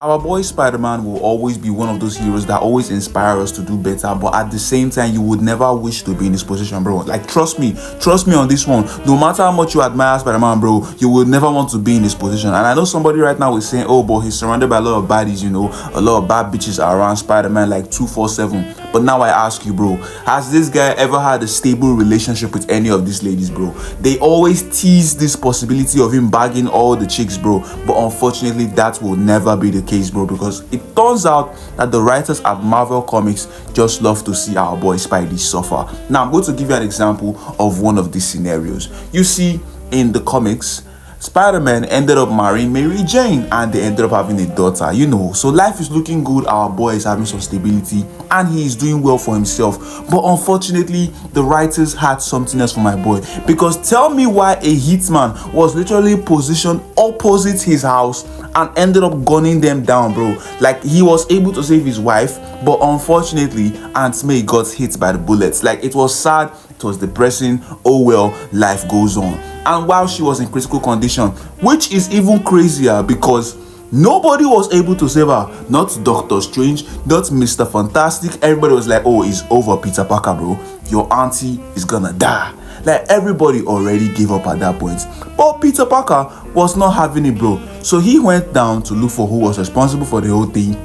Our boy Spider-Man will always be one of those heroes that always inspire us to do better, but at the same time, you would never wish to be in his position, bro. Like, trust me on this one. No matter how much you admire Spider-Man, bro, you will never want to be in his position. And I know somebody right now is saying, oh, but he's surrounded by a lot of baddies, a lot of bad bitches around Spider-Man, like 247. But now I ask you, bro, has this guy ever had a stable relationship with any of these ladies, bro? They always tease this possibility of him bagging all the chicks, bro, but unfortunately, that will never be the case, bro, because it turns out that the writers at Marvel Comics just love to see our boy Spidey suffer. Now, I'm going to give you an example of one of these scenarios. You see, in the comics, Spider-Man ended up marrying Mary Jane and they ended up having a daughter, so life is looking good. Our boy is having some stability and he is doing well for himself. But unfortunately, the writers had something else for my boy, because tell me why a hitman was literally positioned opposite his house and ended up gunning them down, bro. Like, he was able to save his wife, but unfortunately Aunt May got hit by the bullets. Like, it was sad, it was depressing. Oh well, life goes on. And while she was in critical condition, which is even crazier because nobody was able to save her. Not Doctor Strange, not Mr. Fantastic. Everybody was like, oh, it's over, Peter Parker, bro. Your auntie is gonna die. Like, everybody already gave up at that point. But Peter Parker was not having it, bro. So he went down to look for who was responsible for the whole thing,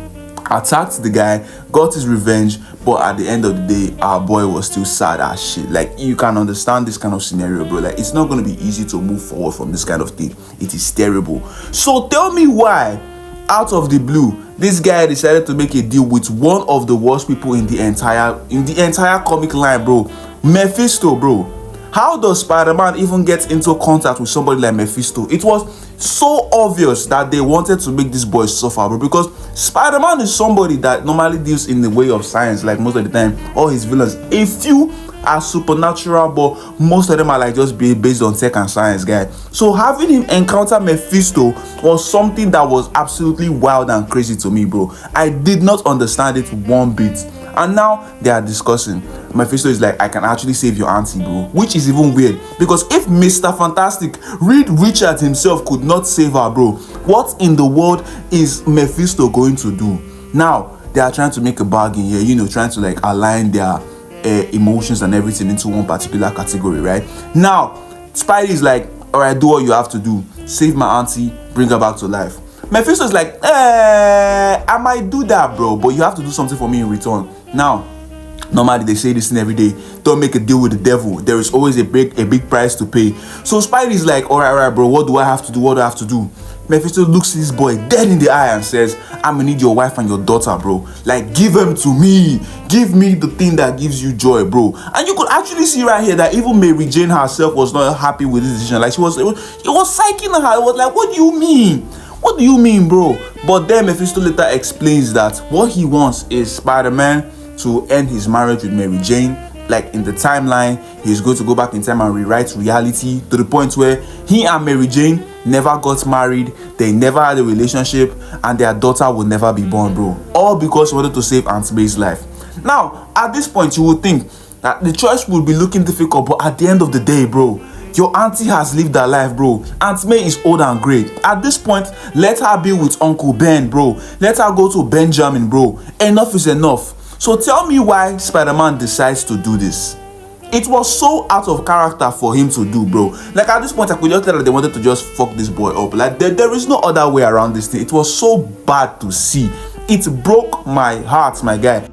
attacked the guy, got his revenge, but at the end of the day, our boy was still sad as shit. Like, you can understand this kind of scenario, bro. Like, it's not going to be easy to move forward from this kind of thing. It is terrible. So tell me why, out of the blue, this guy decided to make a deal with one of the worst people in the entire comic line, bro. Mephisto, bro. How does Spider-Man even get into contact with somebody like Mephisto? It was so obvious that they wanted to make this boy suffer, bro, because Spider-Man is somebody that normally deals in the way of science. Like, most of the time, all his villains, a few are supernatural, but most of them are like just based on tech and science, guy. So having him encounter Mephisto was something that was absolutely wild and crazy to me, bro. I did not understand it one bit. And now they are discussing. Mephisto is like, I can actually save your auntie, bro. Which is even weird, because if Mr. Fantastic, Reed Richards himself, could not save her, bro, what in the world is Mephisto going to do? Now they are trying to make a bargain here, trying to like align their emotions and everything into one particular category, right? Now Spidey is like, all right, do what you have to do, save my auntie, bring her back to life. Mephisto is like, I might do that, bro, but you have to do something for me in return. Now, normally they say this thing every day, don't make a deal with the devil. There is always a big price to pay. So Spidey is like, all right, bro, what do I have to do? What do I have to do? Mephisto looks this boy dead in the eye and says, I'm gonna need your wife and your daughter, bro. Like, give them to me. Give me the thing that gives you joy, bro. And you could actually see right here that even Mary Jane herself was not happy with this decision. Like, it was psyching her. It was like, what do you mean? What do you mean, bro? But then Mephisto later explains that what he wants is Spider-Man to end his marriage with Mary Jane. Like, in the timeline, he's going to go back in time and rewrite reality to the point where he and Mary Jane never got married, they never had a relationship, and their daughter will never be born, bro. All because he wanted to save Aunt May's life. Now, at this point, you would think that the choice would be looking difficult, but at the end of the day, bro, your auntie has lived her life, bro. Aunt May is old and grey. At this point, let her be with Uncle Ben, bro. Let her go to Benjamin, bro. Enough is enough. So tell me why Spider-Man decides to do this. It was so out of character for him to do, bro. Like, at this point, I could just tell that they wanted to just fuck this boy up. Like, there is no other way around this thing. It was so bad to see. It broke my heart, my guy.